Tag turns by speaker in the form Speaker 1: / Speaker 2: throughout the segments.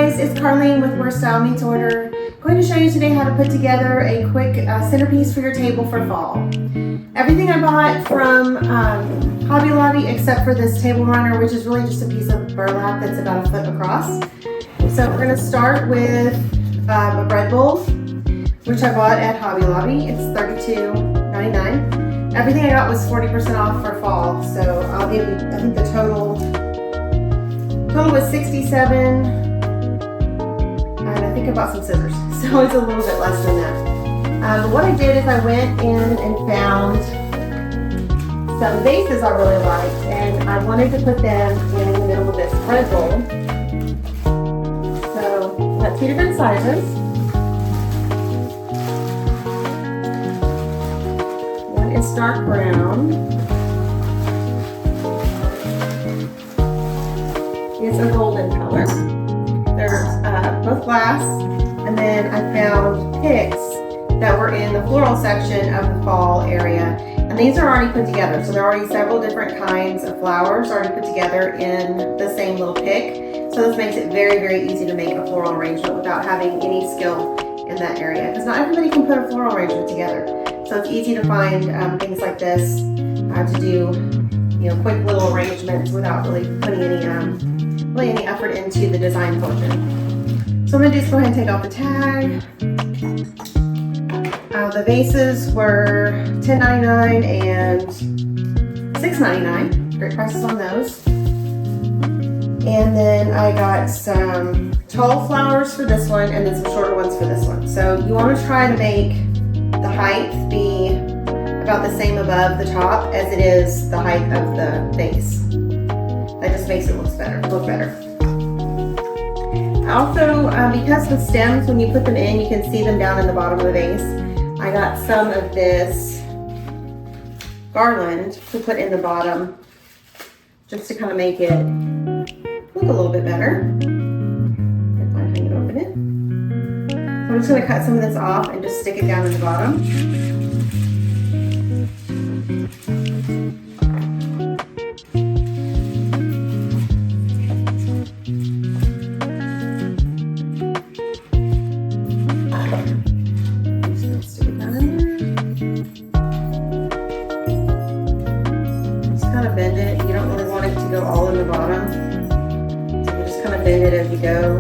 Speaker 1: guys, it's Carleen with Where Style Meets Order. I'm going to show you today how to put together a quick centerpiece for your table for fall. Everything I bought from Hobby Lobby except for this table runner, which is really just a piece of burlap that's about 1 foot across. So we're going to start with a bread bowl, which I bought at Hobby Lobby. It's $32.99. Everything I got was 40% off for fall, so I'll give you, I think the total was $67, and I think I bought some scissors, so it's a little bit less than that. But what I did is I went in and found some vases I really liked, and I wanted to put them in the middle of this bread bowl. So I got 2 different sizes. One is dark brown. It's a golden color. They're both glass, and then I found picks that were in the floral section of the fall area, and these are already put together. So there are already several different kinds of flowers already put together in the same little pick. So this makes it very, very easy to make a floral arrangement without having any skill in that area, because not everybody can put a floral arrangement together. So it's easy to find things like this to do, quick little arrangements without really putting any effort into the design portion. So I'm going to just go ahead and take off the tag. The vases were $10.99 and $6.99. Great prices on those. And then I got some tall flowers for this one and then some shorter ones for this one. So you want to try to make the height be about the same above the top as it is the height of the vase. That just makes it look better. Also, because the stems, when you put them in, you can see them down in the bottom of the vase. I got some of this garland to put in the bottom, just to kind of make it look a little bit better. If I can open it. So I'm just going to cut some of this off and just stick it down in the bottom. Bend it. You don't really want it to go all in the bottom. So you just kind of bend it as you go.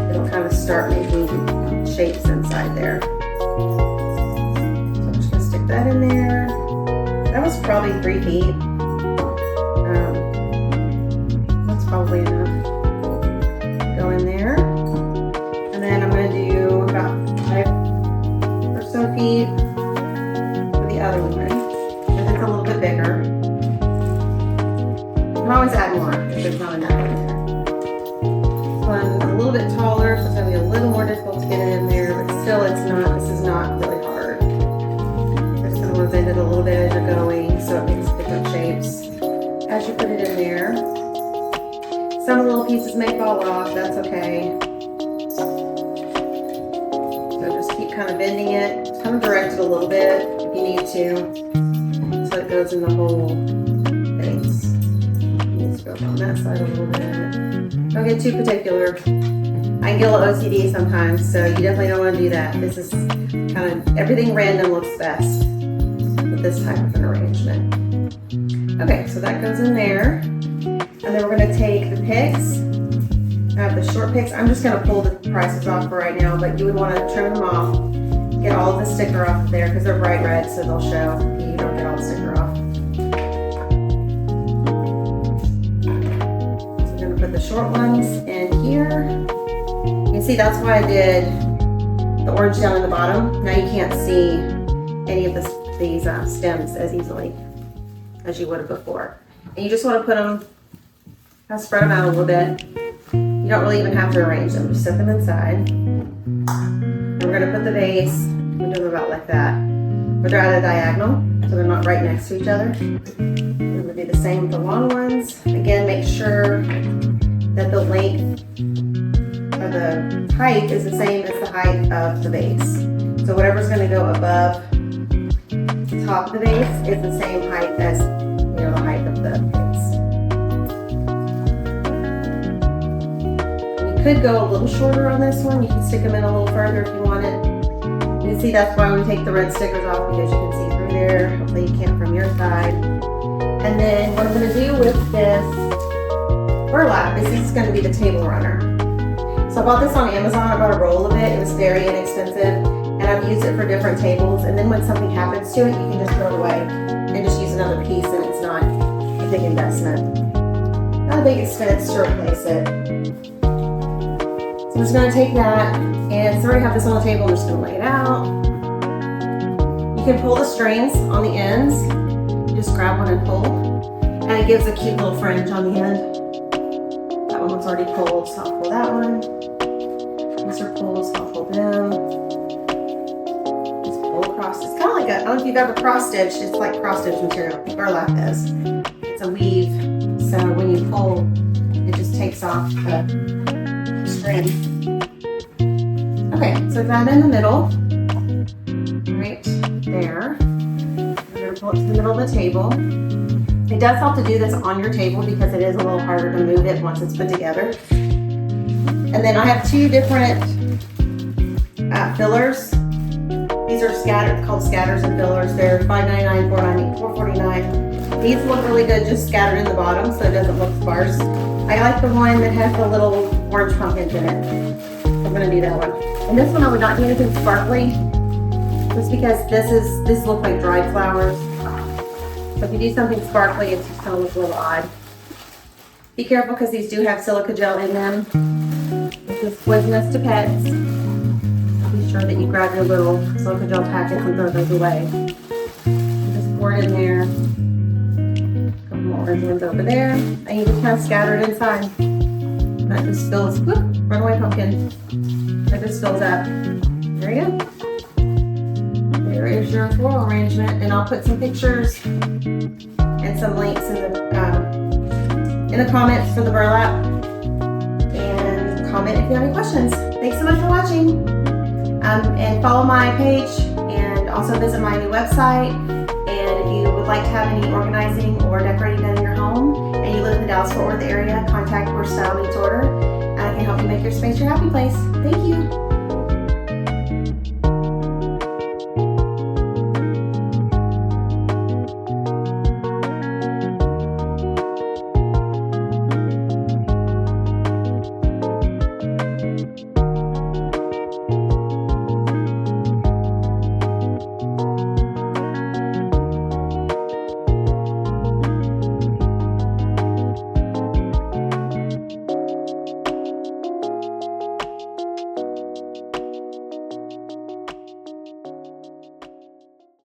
Speaker 1: It'll kind of start making shapes inside there. So I'm just going to stick that in there. That was probably 3 feet. That's probably enough. Go in there. And then I'm going to do about 5 or so feet for the other one. It's a little bit bigger. You can always add more if there's not enough in there. This one's a little bit taller, so it's going to be a little more difficult to get it in there, but still this is not really hard. You're just going to want to bend it a little bit as you're going so it makes different shapes as you put it in there. Some little pieces may fall off, that's okay. So just keep kind of bending it, kind of direct it a little bit if you need to. So it goes in the whole base. Let's go on that side a little bit. Don't get too particular. I get a little OCD sometimes, so you definitely don't want to do that. This is kind of, everything random looks best with this type of an arrangement. Okay, so that goes in there. And then we're going to take the picks. I have the short picks. I'm just going to pull the prices off for right now, but you would want to trim them off. Get all of the sticker off of there because they're bright red, so they'll show. You don't get all the sticker off. So I'm going to put the short ones in here. You can see that's why I did the orange down in the bottom. Now you can't see any of these stems as easily as you would have before. And you just want to put them, kind of spread them out a little bit. You don't really even have to arrange them, just set them inside. And we're going to put the vase, we'll do them about like that. But they're at a diagonal, so they're not right next to each other. We're going to do the same with the long ones. Again, make sure that the length or the height is the same as the height of the vase. So whatever's going to go above the top of the vase is the same height as the height of the vase. could go a little shorter on this one. You can stick them in a little further if you want it. You can see that's why we take the red stickers off, because you can see through there. Hopefully you can't from your side. And then what I'm gonna do with this burlap is this is gonna be the table runner. So I bought this on Amazon. I bought a roll of it. It was very inexpensive, and I've used it for different tables. And then when something happens to it, you can just throw it away and just use another piece, and it's not a big investment. Not a big expense to replace it. So I'm just gonna take that, and since I already have this on the table, I'm just gonna lay it out. You can pull the strings on the ends. You just grab one and pull, and it gives a cute little fringe on the end. That one was already pulled, so I'll pull that one. These are pulled, so I'll pull them. Just pull across. It's kind of like I don't know if you've ever cross-stitched. It's like cross-stitch material. Burlap is. It's a weave, so when you pull, it just takes off the string. Okay, so that in the middle, right there. We're gonna pull it to the middle of the table. It does help to do this on your table because it is a little harder to move it once it's put together. And then I have two different fillers. These are scattered, called scatters and fillers. They're $5.99, $4.99, $4.49. These look really good just scattered in the bottom, so it doesn't look sparse. I like the one that has the little orange pumpkins in it. I'm gonna do that one. And this one I would not do anything sparkly, just because this looks like dried flowers. So if you do something sparkly, it's just gonna look a little odd. Be careful because these do have silica gel in them. This is poisonous to pets. Be sure that you grab your little silica gel packets and throw those away. Just pour it in there. A couple more orange ones over there. And you just kind of scatter it inside. That just fills, whoop, runaway pumpkin. That just fills up. There you go. There is your floral arrangement, and I'll put some pictures and some links in the comments for the burlap. And comment if you have any questions. Thanks so much for watching. And follow my page, and also visit my new website. And if you would like to have any organizing or decorating done in your home, and you live in the Dallas-Fort Worth area, contact Where Style Meets Order, and I can help you make your space your happy place. Thank you.